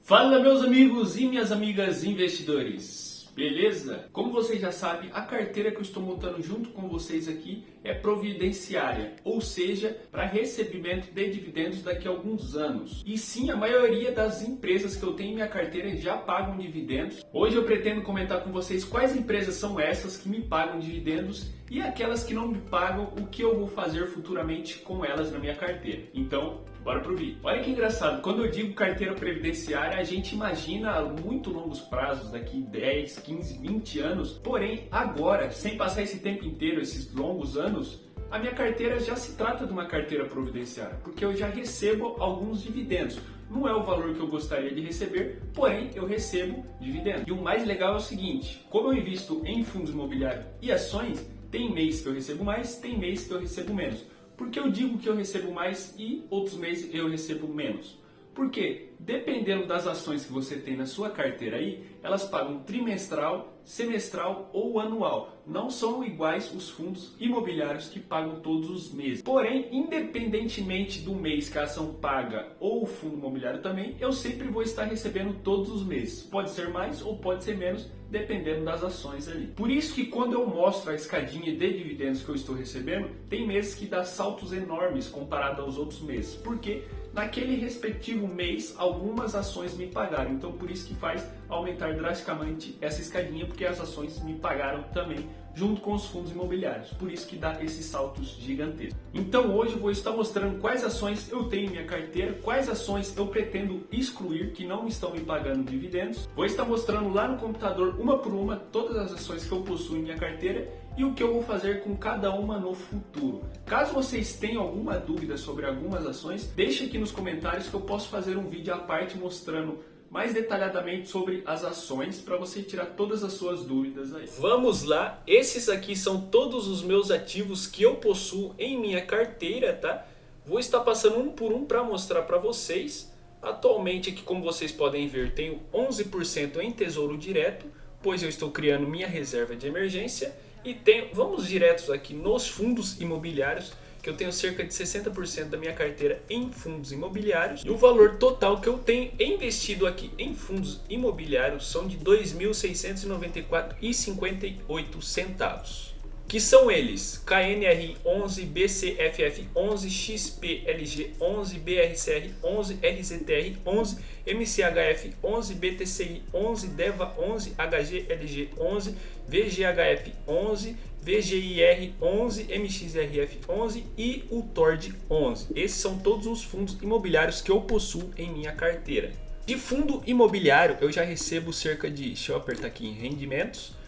Fala, meus amigos e minhas amigas investidores, beleza? Como vocês já sabem, a carteira que eu estou montando junto com vocês aqui é providenciária, ou seja, para recebimento de dividendos daqui a alguns anos. E sim, a maioria das empresas que eu tenho em minha carteira já pagam dividendos. Hoje eu pretendo comentar com vocês quais empresas são essas que me pagam dividendos e aquelas que não me pagam, o que eu vou fazer futuramente com elas na minha carteira. Então, bora pro vídeo. Olha que engraçado, quando eu digo carteira previdenciária, a gente imagina muito longos prazos, daqui 10, 15, 20 anos. Porém, agora, sem passar esse tempo inteiro, esses longos anos, a minha carteira já se trata de uma carteira providenciária, porque eu já recebo alguns dividendos. Não é o valor que eu gostaria de receber, porém eu recebo dividendos. E o mais legal é o seguinte, como eu invisto em fundos imobiliários e ações, tem mês que eu recebo mais, tem mês que eu recebo menos. Por que eu digo que eu recebo mais e outros meses eu recebo menos? Porque dependendo das ações que você tem na sua carteira aí, elas pagam trimestral, semestral ou anual. Não são iguais os fundos imobiliários que pagam todos os meses. Porém, independentemente do mês que a ação paga ou o fundo imobiliário também, eu sempre vou estar recebendo todos os meses. Pode ser mais ou pode ser menos, dependendo das ações ali. Por isso que quando eu mostro a escadinha de dividendos que eu estou recebendo, tem meses que dá saltos enormes comparado aos outros meses. Porque naquele respectivo mês, algumas ações me pagaram. Então, por isso que faz aumentar drasticamente essa escadinha, porque as ações me pagaram também, junto com os fundos imobiliários. Por isso que dá esses saltos gigantescos. Então, hoje eu vou estar mostrando quais ações eu tenho em minha carteira, quais ações eu pretendo excluir que não estão me pagando dividendos. Vou estar mostrando lá no computador, uma por uma, todas as ações que eu possuo em minha carteira e o que eu vou fazer com cada uma no futuro. Caso vocês tenham alguma dúvida sobre algumas ações, deixe aqui nos comentários que eu posso fazer um vídeo à parte mostrando mais detalhadamente sobre as ações para você tirar todas as suas dúvidas aí. Vamos lá, esses aqui são todos os meus ativos que eu possuo em minha carteira, tá? Vou estar passando um por um para mostrar para vocês. Atualmente aqui, como vocês podem ver, tenho 11% em tesouro direto, pois eu estou criando minha reserva de emergência. E vamos diretos aqui nos fundos imobiliários, que eu tenho cerca de 60% da minha carteira em fundos imobiliários. E o valor total que eu tenho investido aqui em fundos imobiliários são de R$ 2.694,58 centavos. Que são eles: KNR 11, BCFF 11, XPLG 11, BRCR 11, RZTR 11, MCHF 11, BTCI 11, DEVA 11, HGLG 11, VGHF 11, VGIR 11, MXRF 11 e o TORD 11. Esses são todos os fundos imobiliários que eu possuo em minha carteira. De fundo imobiliário eu já recebo cerca de, deixa eu apertar aqui em rendimentos,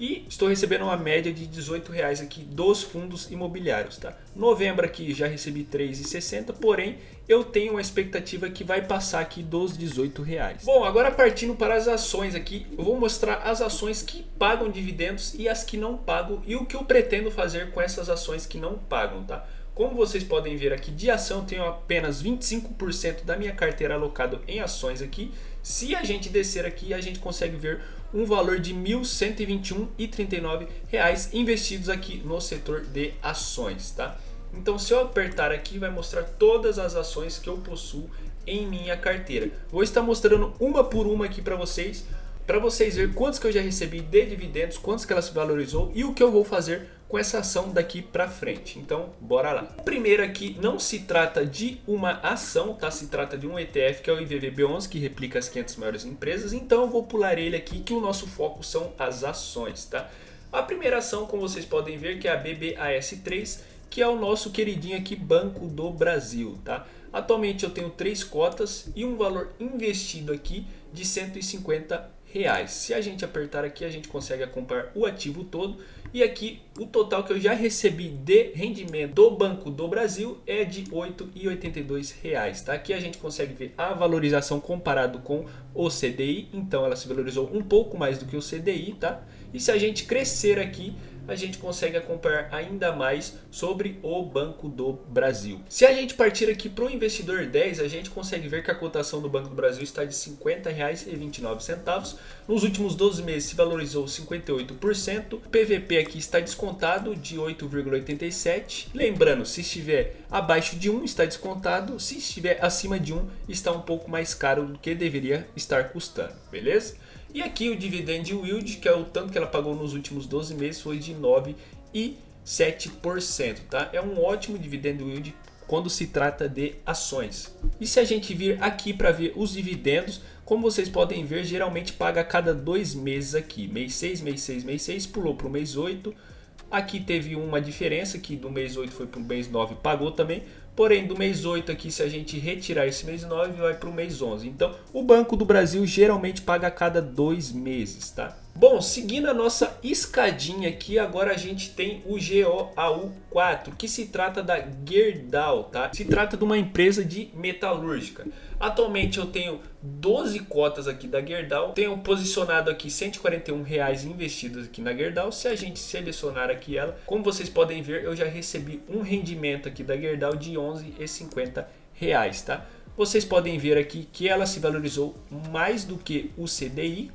e estou recebendo uma média de R$ 18 aqui dos fundos imobiliários, tá? Novembro aqui já recebi R$ 3,60, porém eu tenho uma expectativa que vai passar aqui dos R$ 18. Bom, agora partindo para as ações aqui, eu vou mostrar as ações que pagam dividendos e as que não pagam e o que eu pretendo fazer com essas ações que não pagam, tá? Como vocês podem ver aqui, de ação eu tenho apenas 25% da minha carteira alocado em ações aqui. Se a gente descer aqui, a gente consegue ver um valor de R$ 1.121,39 investidos aqui no setor de ações, tá? Então, se eu apertar aqui, vai mostrar todas as ações que eu possuo em minha carteira. Vou estar mostrando uma por uma aqui para vocês verem quantos que eu já recebi de dividendos, quantos que ela se valorizou e o que eu vou fazer com essa ação daqui para frente. Então, bora lá. O primeiro aqui não se trata de uma ação, tá? Se trata de um ETF que é o IVVB11, que replica as 500 maiores empresas. Então, eu vou pular ele aqui, que o nosso foco são as ações, tá? A primeira ação, como vocês podem ver, que é a BBAS3, que é o nosso queridinho aqui Banco do Brasil, tá? Atualmente eu tenho 3 cotas e um valor investido aqui de R$ 150. Se a gente apertar aqui, a gente consegue acompanhar o ativo todo. E aqui o total que eu já recebi de rendimento do Banco do Brasil é de R$ 8,82, tá? Aqui a gente consegue ver a valorização comparado com o CDI. Então ela se valorizou um pouco mais do que o CDI, tá? E se a gente crescer aqui, a gente consegue acompanhar ainda mais sobre o Banco do Brasil. Se a gente partir aqui para o investidor 10, a gente consegue ver que a cotação do Banco do Brasil está de R$ 50,29. Nos últimos 12 meses se valorizou 58%. O PVP aqui está descontado de 8,87. Lembrando, se estiver abaixo de 1 está descontado, se estiver acima de 1 está um pouco mais caro do que deveria estar custando, beleza? E aqui o dividend yield, que é o tanto que ela pagou nos últimos 12 meses, foi de 9,7%, tá? É um ótimo dividend yield quando se trata de ações. E se a gente vir aqui para ver os dividendos, como vocês podem ver, geralmente paga a cada 2 meses aqui. Mês 6, mês 6, mês 6, pulou para o mês 8. Aqui teve uma diferença que do mês 8 foi para o mês 9, pagou também. Porém, do mês 8 aqui, se a gente retirar esse mês 9, vai para o mês 11. Então, o Banco do Brasil geralmente paga a cada 2 meses, tá? Bom, seguindo a nossa escadinha aqui, agora a gente tem o GOAU4, que se trata da Gerdau, tá? Se trata de uma empresa de metalúrgica. Atualmente eu tenho 12 cotas aqui da Gerdau, tenho posicionado aqui R$ 141 investidos aqui na Gerdau. Se a gente selecionar aqui ela, como vocês podem ver, eu já recebi um rendimento aqui da Gerdau de R$ 11,50, tá? Vocês podem ver aqui que ela se valorizou mais do que o CDI.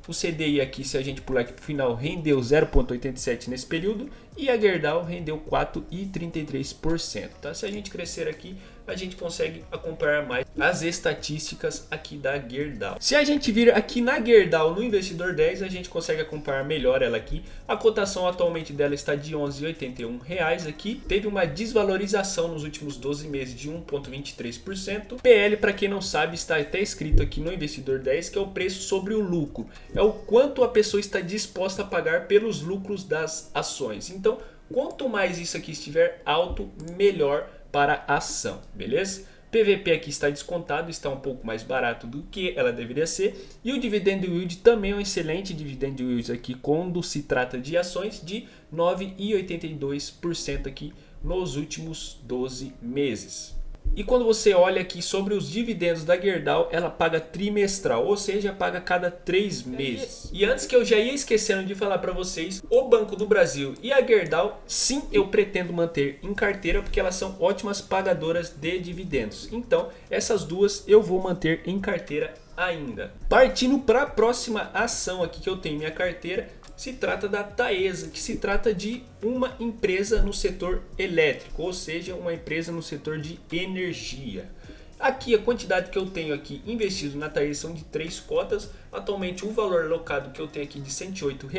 O CDI aqui, se a gente pular aqui para o final, rendeu 0,87 nesse período e a Gerdau rendeu 4,33%. Tá? Se a gente crescer aqui, a gente consegue acompanhar mais as estatísticas aqui da Gerdau. Se a gente vir aqui na Gerdau no investidor 10, a gente consegue acompanhar melhor ela aqui. A cotação atualmente dela está de R$ 11,81 aqui. Teve uma desvalorização nos últimos 12 meses de 1,23%. PL, para quem não sabe, está até escrito aqui no investidor 10, que é o preço sobre o lucro. É o quanto a pessoa está disposta a pagar pelos lucros das ações. Então, quanto mais isso aqui estiver alto, melhor para a ação, beleza? PVP aqui está descontado, está um pouco mais barato do que ela deveria ser. E o dividend yield também é um excelente dividend yield aqui quando se trata de ações, de 9,82% aqui nos últimos 12 meses. E quando você olha aqui sobre os dividendos da Gerdau, ela paga trimestral, ou seja, paga cada 3 meses. E antes que eu já ia esquecendo de falar para vocês, o Banco do Brasil e a Gerdau, sim, eu pretendo manter em carteira, porque elas são ótimas pagadoras de dividendos. Então, essas duas eu vou manter em carteira ainda. Partindo para a próxima ação aqui que eu tenho em minha carteira, se trata da Taesa, que se trata de uma empresa no setor elétrico, ou seja, uma empresa no setor de energia. Aqui a quantidade que eu tenho aqui investido na Taesa são de 3 cotas, atualmente o valor alocado que eu tenho aqui de R$ 108.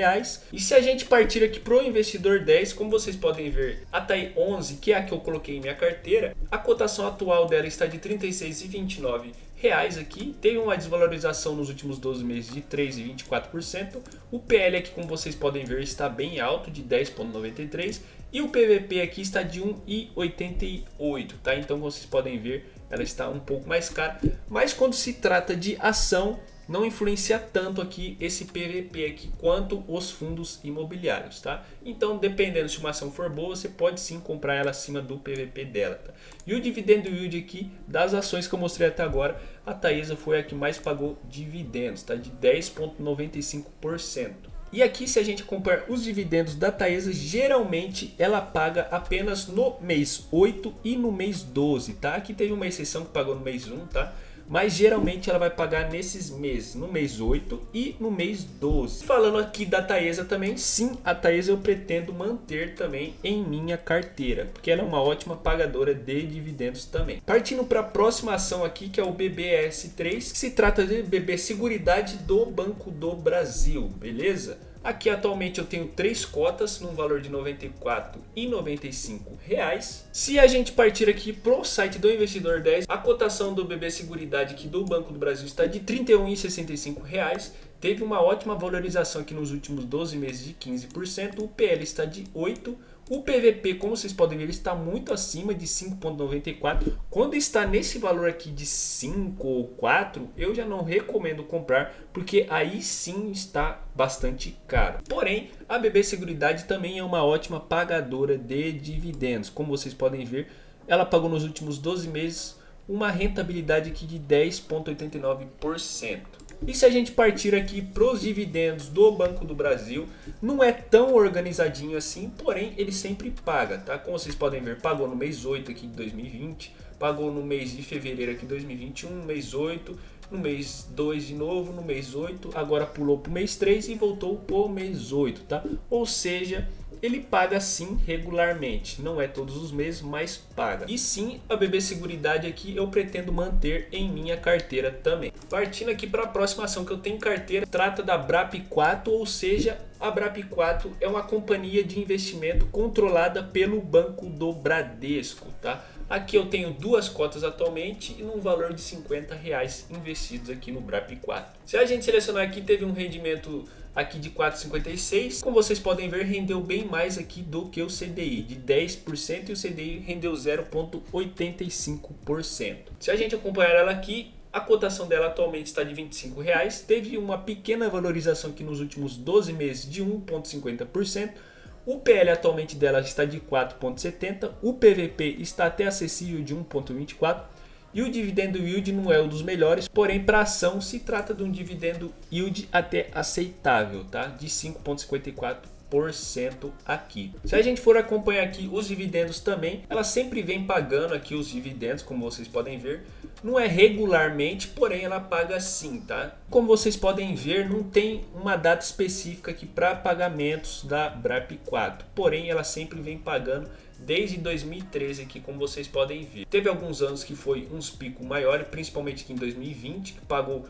E se a gente partir aqui para o investidor 10, como vocês podem ver, a TAI 11, que é a que eu coloquei em minha carteira, a cotação atual dela está de R$ 36,29 aqui, teve uma desvalorização nos últimos 12 meses de 3,24%. O PL aqui, como vocês podem ver, está bem alto, de 10,93%, e o PVP aqui está de 1,88, tá? Então vocês podem ver, ela está um pouco mais cara, mas quando se trata de ação, não influencia tanto aqui esse PVP aqui quanto os fundos imobiliários, tá? Então, dependendo se uma ação for boa, você pode sim comprar ela acima do PVP dela, tá? E o dividend yield aqui das ações que eu mostrei até agora, a Taesa foi a que mais pagou dividendos, tá? De 10,95%. E aqui, se a gente acompanhar os dividendos da Taesa, geralmente ela paga apenas no mês 8 e no mês 12, tá? Aqui teve uma exceção que pagou no mês 1, tá? Mas geralmente ela vai pagar nesses meses, no mês 8 e no mês 12. Falando aqui da Taesa também, sim, a Taesa eu pretendo manter também em minha carteira, porque ela é uma ótima pagadora de dividendos também. Partindo para a próxima ação aqui, que é o BBS3, que se trata de BB Seguridade do Banco do Brasil, beleza? Aqui atualmente eu tenho 3 cotas num valor de R$ 94,95. Se a gente partir aqui para o site do Investidor 10, a cotação do BB Seguridade aqui do Banco do Brasil está de R$ 31,65. Teve uma ótima valorização aqui nos últimos 12 meses de 15%. O PL está de 8%. O PVP, como vocês podem ver, está muito acima de 5,94. Quando está nesse valor aqui de 5 ou 4, eu já não recomendo comprar, porque aí sim está bastante caro. Porém, a BB Seguridade também é uma ótima pagadora de dividendos. Como vocês podem ver, ela pagou nos últimos 12 meses uma rentabilidade aqui de 10,89%. E se a gente partir aqui para os dividendos do Banco do Brasil, não é tão organizadinho assim, porém ele sempre paga, tá? Como vocês podem ver, pagou no mês 8 aqui de 2020, pagou no mês de fevereiro aqui de 2021, no mês 8, no mês 2 de novo, no mês 8, agora pulou para o mês 3 e voltou para o mês 8, tá? Ou seja, ele paga sim regularmente, não é todos os meses, mas paga. E sim, a BB Seguridade aqui eu pretendo manter em minha carteira também. Partindo aqui para a próxima ação que eu tenho em carteira, trata da BRAP4, ou seja, a BRAP4 é uma companhia de investimento controlada pelo Banco do Bradesco, tá? Aqui eu tenho duas cotas atualmente e num valor de R$50 investidos aqui no BRAP4. Se a gente selecionar aqui, teve um rendimento aqui de 4,56. Como vocês podem ver, rendeu bem mais aqui do que o CDI, de 10%, e o CDI rendeu 0,85%. Se a gente acompanhar ela aqui, a cotação dela atualmente está de R$25. Teve uma pequena valorização aqui nos últimos 12 meses de 1,50%. O PL atualmente dela está de 4,70, o PVP está até acessível de 1,24 e o dividendo yield não é um dos melhores, porém para a ação se trata de um dividendo yield até aceitável, tá? De 5,54% aqui. Se a gente for acompanhar aqui os dividendos também, ela sempre vem pagando aqui os dividendos, como vocês podem ver. Não é regularmente, porém ela paga sim, tá? Como vocês podem ver, não tem uma data específica aqui para pagamentos da BRAP4, porém ela sempre vem pagando desde 2013 aqui, como vocês podem ver. Teve alguns anos que foi uns picos maiores, principalmente aqui em 2020, que pagou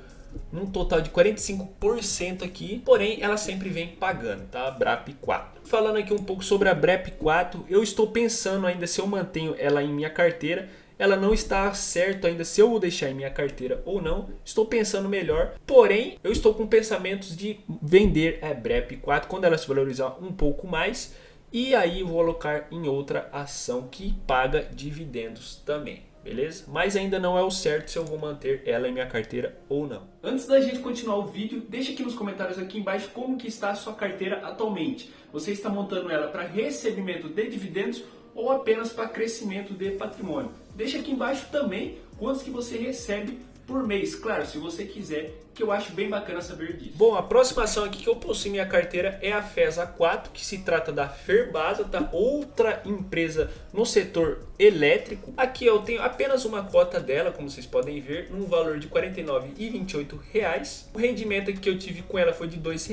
num total de 45% aqui, porém ela sempre vem pagando, tá? A BRAP4. Falando aqui um pouco sobre a BRAP4, eu estou pensando ainda se eu mantenho ela em minha carteira. Ela não está certo ainda se eu vou deixar em minha carteira ou não. Estou pensando melhor, porém eu estou com pensamentos de vender a BRAP4 quando ela se valorizar um pouco mais. E aí eu vou alocar em outra ação que paga dividendos também, beleza? Mas ainda não é o certo se eu vou manter ela em minha carteira ou não. Antes da gente continuar o vídeo, deixa aqui nos comentários aqui embaixo como que está a sua carteira atualmente. Você está montando ela para recebimento de dividendos ou apenas para crescimento de patrimônio? Deixa aqui embaixo também quantos que você recebe por mês, claro, se você quiser, que eu acho bem bacana saber disso. Bom, a próxima ação aqui que eu possuo em minha carteira é a FESA4, que se trata da Ferbasa, tá? Outra empresa no setor elétrico. Aqui eu tenho apenas uma cota dela, como vocês podem ver, num valor de R$ 49,28. O rendimento que eu tive com ela foi de R$ 2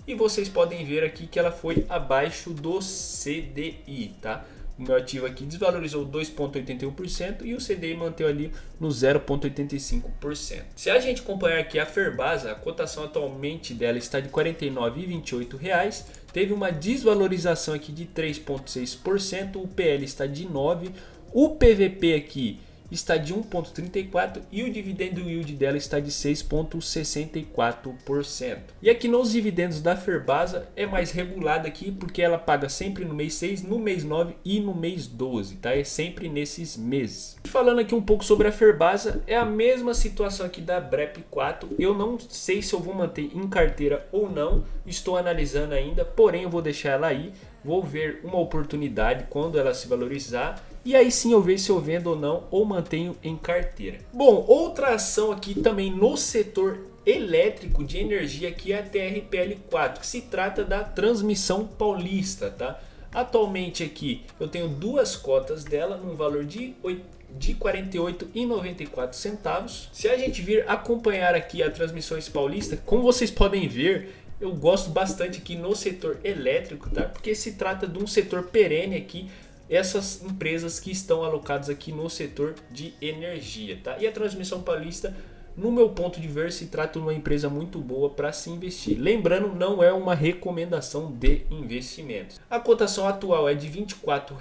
e vocês podem ver aqui que ela foi abaixo do CDI, tá? O meu ativo aqui desvalorizou 2,81% e o CDI manteve ali no 0,85%. Se a gente acompanhar aqui a Ferbasa, a cotação atualmente dela está de R$ 49,28. Teve uma desvalorização aqui de 3,6%, o PL está de 9%, o PVP aqui está de 1,34 e o dividendo yield dela está de 6,64%. E aqui nos dividendos da Ferbasa é mais regulada aqui porque ela paga sempre no mês 6, no mês 9 e no mês 12, tá? É sempre nesses meses. Falando aqui um pouco sobre a Ferbasa, é a mesma situação aqui da BRAP4. Eu não sei se eu vou manter em carteira ou não, estou analisando ainda, porém eu vou deixar ela aí. Vou ver uma oportunidade quando ela se valorizar e aí sim eu vejo se eu vendo ou não ou mantenho em carteira. Bom, outra ação aqui também no setor elétrico de energia aqui é a TRPL4, que se trata da Transmissão Paulista, tá? Atualmente aqui eu tenho duas cotas dela num valor de R$ 48,94. Se a gente vir acompanhar aqui a Transmissões Paulista, como vocês podem ver, eu gosto bastante aqui no setor elétrico, tá? Porque se trata de um setor perene aqui, essas empresas que estão alocadas aqui no setor de energia, tá? E a Transmissão Paulista, no meu ponto de ver, se trata de uma empresa muito boa para se investir. Lembrando, não é uma recomendação de investimentos. A cotação atual é de R$ 24,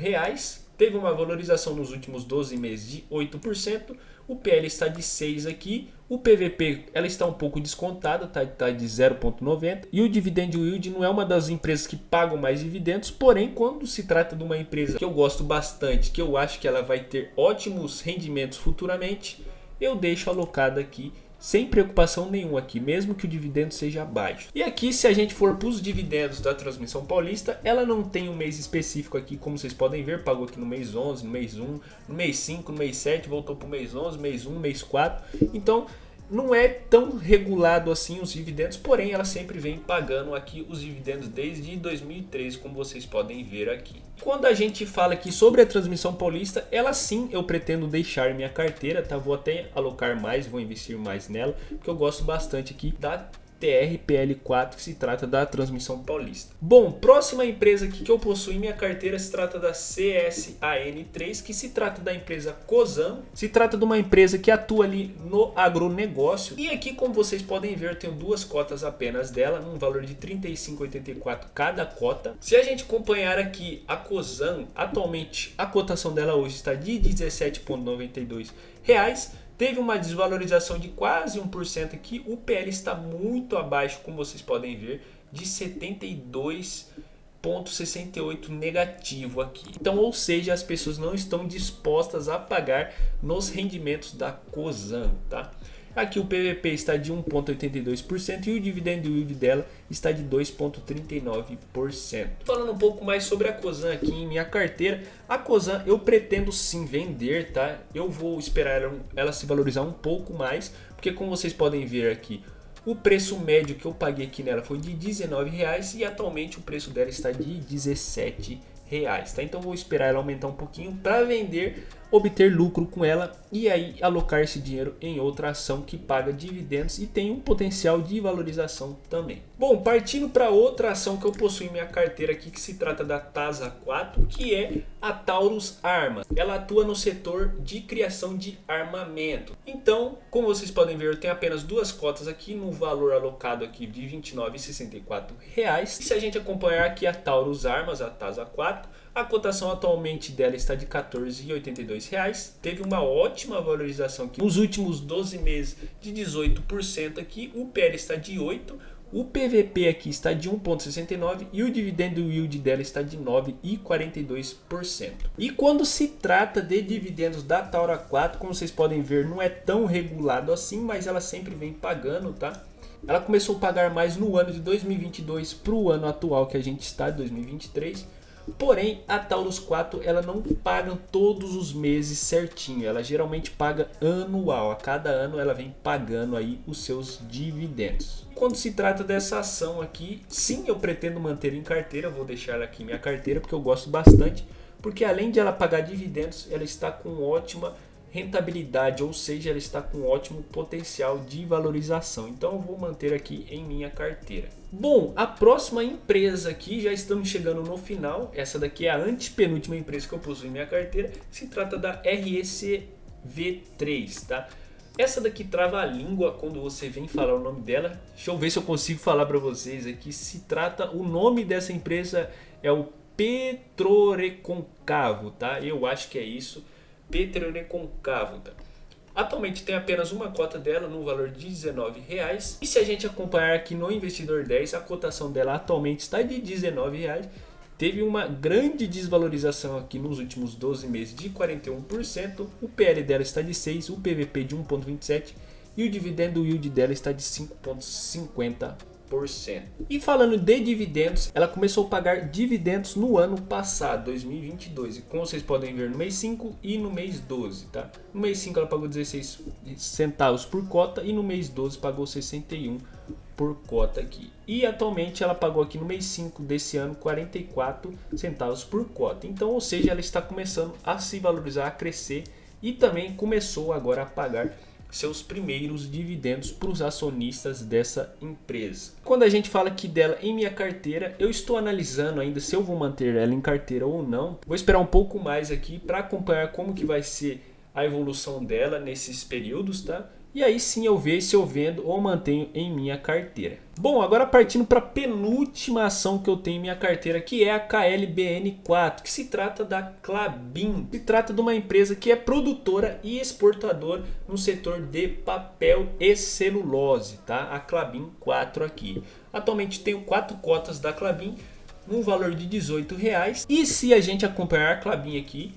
teve uma valorização nos últimos 12 meses de 8%, o PL está de 6 aqui, o PVP ela está um pouco descontada, tá de 0,90 e o dividend yield não é uma das empresas que pagam mais dividendos, porém quando se trata de uma empresa que eu gosto bastante, que eu acho que ela vai ter ótimos rendimentos futuramente, eu deixo alocada aqui sem preocupação nenhuma aqui, mesmo que o dividendo seja baixo. E aqui, se a gente for para os dividendos da Transmissão Paulista, ela não tem um mês específico aqui, como vocês podem ver, pagou aqui no mês 11, no mês 1, no mês 5, no mês 7, voltou para o mês 11, mês 1, mês 4. Então, não é tão regulado assim os dividendos, porém ela sempre vem pagando aqui os dividendos desde 2013, como vocês podem ver aqui. Quando a gente fala aqui sobre a Transmissão Paulista, ela sim eu pretendo deixar em minha carteira, tá? Vou até alocar mais, vou investir mais nela, porque eu gosto bastante aqui da TRPL4, que se trata da Transmissão Paulista. Bom, próxima empresa aqui que eu possuo em minha carteira se trata da CSAN3, que se trata da empresa Cosan. Se trata de uma empresa que atua ali no agronegócio. E aqui, como vocês podem ver, eu tenho duas cotas apenas dela, num valor de R$ 35,84 cada cota. Se a gente acompanhar aqui a Cosan, atualmente a cotação dela hoje está de R$ 17,92. Teve uma desvalorização de quase 1% aqui. O PL está muito abaixo, como vocês podem ver, de 72,68 negativo aqui. Então, ou seja, as pessoas não estão dispostas a pagar nos rendimentos da Cosan, tá? Aqui o PVP está de 1,82% e o dividend yield dela está de 2,39%. Falando um pouco mais sobre a Cosan aqui em minha carteira, a Cosan eu pretendo sim vender, tá? Eu vou esperar ela se valorizar um pouco mais, porque como vocês podem ver aqui, o preço médio que eu paguei aqui nela foi de R$19 e atualmente o preço dela está de R$17. Tá? Então vou esperar ela aumentar um pouquinho para vender, obter lucro com ela e aí alocar esse dinheiro em outra ação que paga dividendos e tem um potencial de valorização também. Bom, partindo para outra ação que eu possuo em minha carteira aqui, que se trata da TASA4, que é a Taurus Armas. Ela atua no setor de criação de armamento. Então, como vocês podem ver, eu tenho apenas duas cotas aqui no valor alocado aqui de R$ 29,64. E se a gente acompanhar aqui a Taurus Armas, a TASA4, a cotação atualmente dela está de R$ 14,82. Teve uma ótima valorização aqui nos últimos 12 meses de 18% aqui. O PL está de 8%. O PVP aqui está de 1,69 e o dividend yield dela está de 9,42%. E quando se trata de dividendos da Taura 4, como vocês podem ver, não é tão regulado assim, mas ela sempre vem pagando, tá? Ela começou a pagar mais no ano de 2022 para o ano atual que a gente está, 2023. Porém, a Taurus 4 ela não paga todos os meses certinho, ela geralmente paga anual, a cada ano ela vem pagando aí os seus dividendos. Quando se trata dessa ação aqui, sim, eu pretendo manter em carteira, vou deixar ela aqui em minha carteira porque eu gosto bastante, porque além de ela pagar dividendos, ela está com ótima rentabilidade, ou seja, ela está com ótimo potencial de valorização. Então eu vou manter aqui em minha carteira. Bom, a próxima empresa aqui, já estamos chegando no final. Essa daqui é a antepenúltima empresa que eu possuo em minha carteira. Se trata da RECV3, tá? Essa daqui trava a língua quando você vem falar o nome dela. Deixa eu ver se eu consigo falar para vocês aqui. Se trata, o nome dessa empresa é o Petroreconcavo, tá? Eu acho que é isso. Petroreconcavo, tá? Atualmente tem apenas uma cota dela no valor de R$19. E se a gente acompanhar aqui no Investidor 10, a cotação dela atualmente está de R$19. Teve uma grande desvalorização aqui nos últimos 12 meses de 41%. O PL dela está de 6, o PVP de 1,27 e o dividend yield dela está de 5,50%. E falando de dividendos, ela começou a pagar dividendos no ano passado, 2022. E como vocês podem ver no mês 5 e no mês 12, tá? No mês 5 ela pagou 16 centavos por cota e no mês 12 pagou 61 por cota aqui. E atualmente ela pagou aqui no mês 5 desse ano 44 centavos por cota. Então, ou seja, ela está começando a se valorizar, a crescer e também começou agora a pagar seus primeiros dividendos para os acionistas dessa empresa. Quando a gente fala aqui dela em minha carteira, eu estou analisando ainda se eu vou manter ela em carteira ou não. Vou esperar um pouco mais aqui para acompanhar como que vai ser a evolução dela nesses períodos, tá? E aí sim eu vejo se eu vendo ou mantenho em minha carteira. Bom, agora partindo para a penúltima ação que eu tenho em minha carteira, que é a KLBN4, que se trata da Klabin. Se trata de uma empresa que é produtora e exportadora no setor de papel e celulose, tá? A Klabin 4 aqui. Atualmente tenho 4 cotas da Klabin, no valor de R$18. E se a gente acompanhar a Klabin aqui,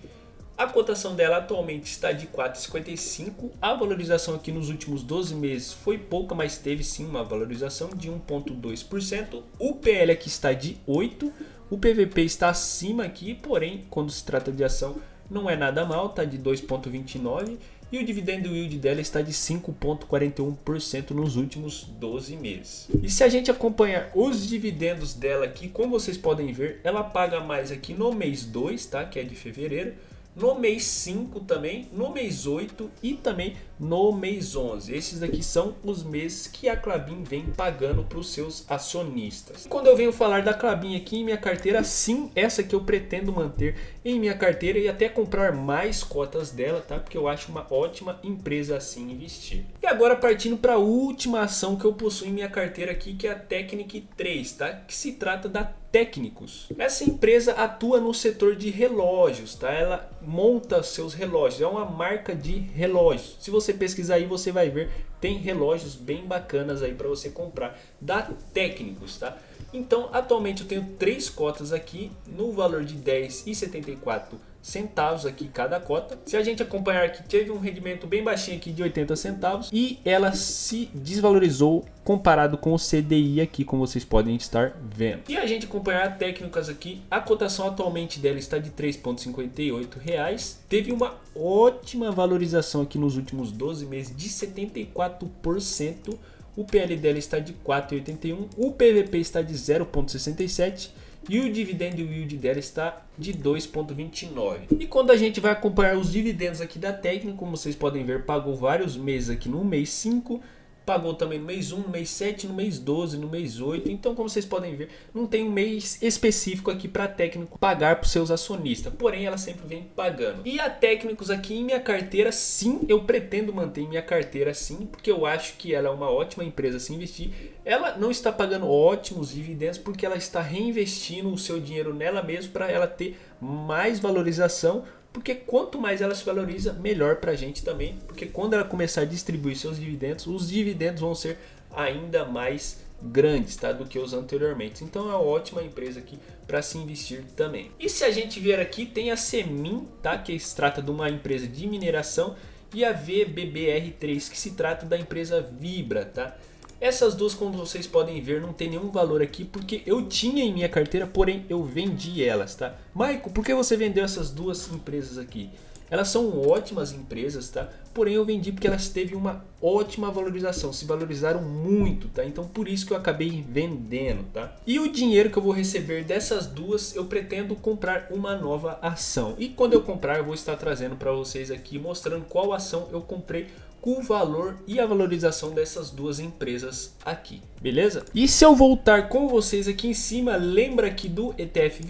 a cotação dela atualmente está de 4,55. A valorização aqui nos últimos 12 meses foi pouca, mas teve sim uma valorização de 1,2%. O PL aqui está de 8. O PVP está acima aqui, porém, quando se trata de ação, não é nada mal, tá de 2,29. e o dividend yield dela está de 5,41% nos últimos 12 meses. E se a gente acompanhar os dividendos dela aqui, como vocês podem ver, ela paga mais aqui no mês 2, tá? Que é de fevereiro, no mês 5 também, no mês 8 e também no mês 11. Esses daqui são os meses que a Klabin vem pagando para os seus acionistas. Quando eu venho falar da Klabin aqui em minha carteira, sim, essa que eu pretendo manter em minha carteira e até comprar mais cotas dela, tá? Porque eu acho uma ótima empresa assim investir. E agora partindo para a última ação que eu possuo em minha carteira aqui, que é a Technic 3, tá? Que se trata da Técnicos. Essa empresa atua no setor de relógios, tá? Ela monta seus relógios, é uma marca de relógios. Se você pesquisar aí, você vai ver, tem relógios bem bacanas aí para você comprar da Técnicos, tá? Então, atualmente eu tenho 3 cotas aqui no valor de R$10,74 aqui cada cota. Se a gente acompanhar aqui, teve um rendimento bem baixinho aqui de 80 centavos e ela se desvalorizou comparado com o CDI aqui, como vocês podem estar vendo. E a gente acompanhar técnicas aqui, a cotação atualmente dela está de R$3,58. Teve uma ótima valorização aqui nos últimos 12 meses de 74%. O PL dela está de 4,81, o PVP está de 0,67 e o dividend yield dela está de 2,29. E quando a gente vai acompanhar os dividendos aqui da Técnica, como vocês podem ver, pagou vários meses aqui no mês 5, pagou também no mês 1, no mês 7, no mês 12, no mês 8. Então, como vocês podem ver, não tem um mês específico aqui para a Técnico pagar para os seus acionistas. Porém, ela sempre vem pagando. E a Técnicos aqui em minha carteira, sim, eu pretendo manter em minha carteira sim, porque eu acho que ela é uma ótima empresa a se investir. Ela não está pagando ótimos dividendos porque ela está reinvestindo o seu dinheiro nela mesma para ela ter mais valorização. Porque quanto mais ela se valoriza, melhor para a gente também. Porque quando ela começar a distribuir seus dividendos, os dividendos vão ser ainda mais grandes, tá, do que os anteriormente. Então é uma ótima empresa aqui para se investir também. E se a gente ver aqui, tem a Semin, tá, que se trata de uma empresa de mineração, e a VBBR3, que se trata da empresa Vibra, tá? Essas duas, como vocês podem ver, não tem nenhum valor aqui porque eu tinha em minha carteira, porém eu vendi elas, tá? Maico, por que você vendeu essas duas empresas aqui? Elas são ótimas empresas, tá? Porém eu vendi porque elas teve uma ótima valorização, se valorizaram muito, tá? Então por isso que eu acabei vendendo, tá? E o dinheiro que eu vou receber dessas duas, eu pretendo comprar uma nova ação. E quando eu comprar, eu vou estar trazendo para vocês aqui, mostrando qual ação eu comprei, o valor e a valorização dessas duas empresas aqui, beleza? E se eu voltar com vocês aqui em cima, lembra aqui do ETF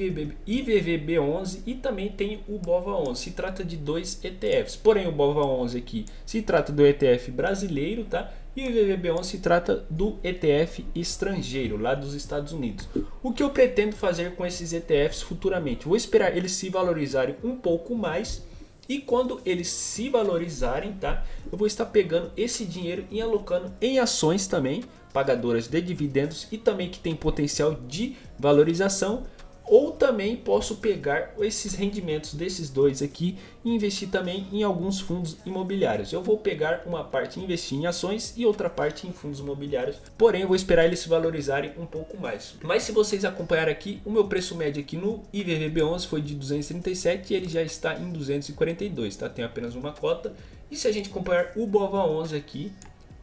IVVB11 e também tem o BOVA11. Se trata de dois ETFs, porém o BOVA11 aqui se trata do ETF brasileiro, tá? E o IVVB11 se trata do ETF estrangeiro, lá dos Estados Unidos. O que eu pretendo fazer com esses ETFs futuramente? Vou esperar eles se valorizarem um pouco mais. E quando eles se valorizarem, tá? Eu vou estar pegando esse dinheiro e alocando em ações também, pagadoras de dividendos e também que tem potencial de valorização. Ou também posso pegar esses rendimentos desses dois aqui e investir também em alguns fundos imobiliários. Eu vou pegar uma parte e investir em ações e outra parte em fundos imobiliários. Porém, eu vou esperar eles se valorizarem um pouco mais. Mas se vocês acompanharem aqui, o meu preço médio aqui no IVVB11 foi de 237 e ele já está em 242, tá? Tem apenas uma cota. E se a gente acompanhar o BOVA11 aqui,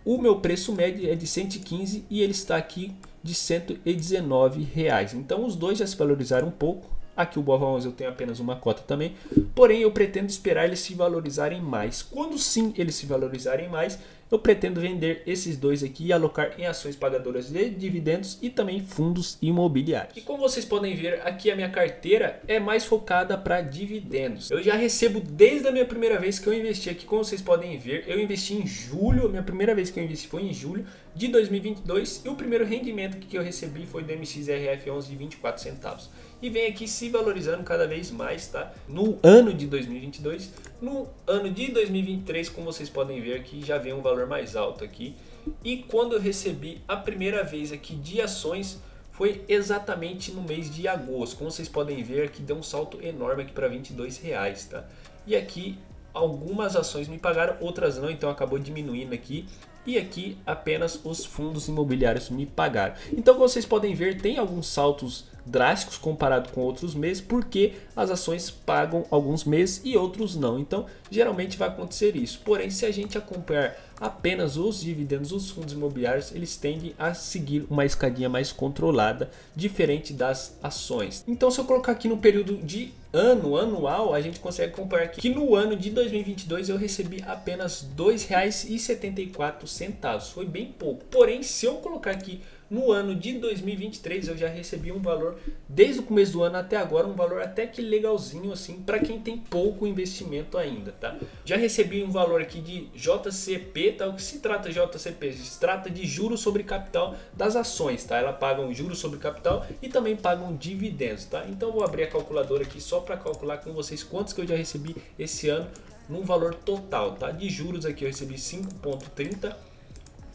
o meu preço médio é de 115 e ele está aqui de R$119. Então os dois já se valorizaram um pouco. Aqui o BOVA11 eu tenho apenas uma cota também. Porém eu pretendo esperar eles se valorizarem mais. Quando sim eles se valorizarem mais, eu pretendo vender esses dois aqui e alocar em ações pagadoras de dividendos e também fundos imobiliários. E como vocês podem ver, aqui a minha carteira é mais focada para dividendos. Eu já recebo desde a minha primeira vez que eu investi aqui, como vocês podem ver, eu investi em julho, a minha primeira vez que eu investi foi em julho de 2022 e o primeiro rendimento que eu recebi foi do MXRF11 de 24 centavos. E vem aqui se valorizando cada vez mais, tá? No ano de 2022, no ano de 2023, como vocês podem ver aqui, já vem um valor mais alto aqui. E quando eu recebi a primeira vez aqui de ações, foi exatamente no mês de agosto. Como vocês podem ver aqui, deu um salto enorme aqui para R$22, tá? E aqui algumas ações me pagaram, outras não, então acabou diminuindo aqui. E aqui apenas os fundos imobiliários me pagaram. Então, como vocês podem ver, tem alguns saltos drásticos comparado com outros meses, porque as ações pagam alguns meses e outros não. Então, geralmente vai acontecer isso. Porém, se a gente acompanhar apenas os dividendos dos fundos imobiliários, eles tendem a seguir uma escadinha mais controlada, diferente das ações. Então, se eu colocar aqui no período de anual, a gente consegue acompanhar que no ano de 2022 eu recebi apenas R$ 2,74. Foi bem pouco. Porém, se eu colocar aqui no ano de 2023, eu já recebi um valor, desde o começo do ano até agora, um valor até que legalzinho assim, para quem tem pouco investimento ainda, tá? Já recebi um valor aqui de JCP, tá? O que se trata de JCP? Se trata de juros sobre capital das ações, tá? Elas pagam juros sobre capital e também pagam dividendos, tá? Então eu vou abrir a calculadora aqui só para calcular com vocês quantos que eu já recebi esse ano num valor total, tá? De juros aqui eu recebi 5,30.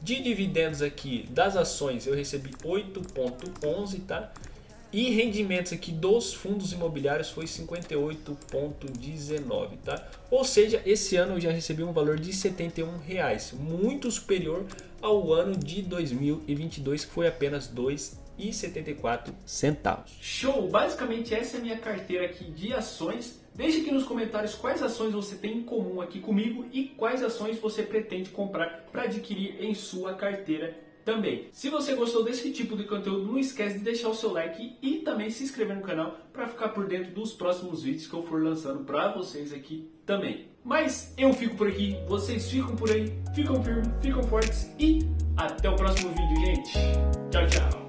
De dividendos aqui das ações eu recebi 8,11, tá? E rendimentos aqui dos fundos imobiliários foi 58,19, tá? Ou seja, esse ano eu já recebi um valor de R$ 71, muito superior ao ano de 2022, que foi apenas R$ 2,74. Show! Basicamente essa é a minha carteira aqui de ações. Deixe aqui nos comentários quais ações você tem em comum aqui comigo e quais ações você pretende comprar para adquirir em sua carteira também. Se você gostou desse tipo de conteúdo, não esquece de deixar o seu like e também se inscrever no canal para ficar por dentro dos próximos vídeos que eu for lançando para vocês aqui também. Mas eu fico por aqui, vocês ficam por aí, ficam firmes, ficam fortes e até o próximo vídeo, gente. Tchau, tchau!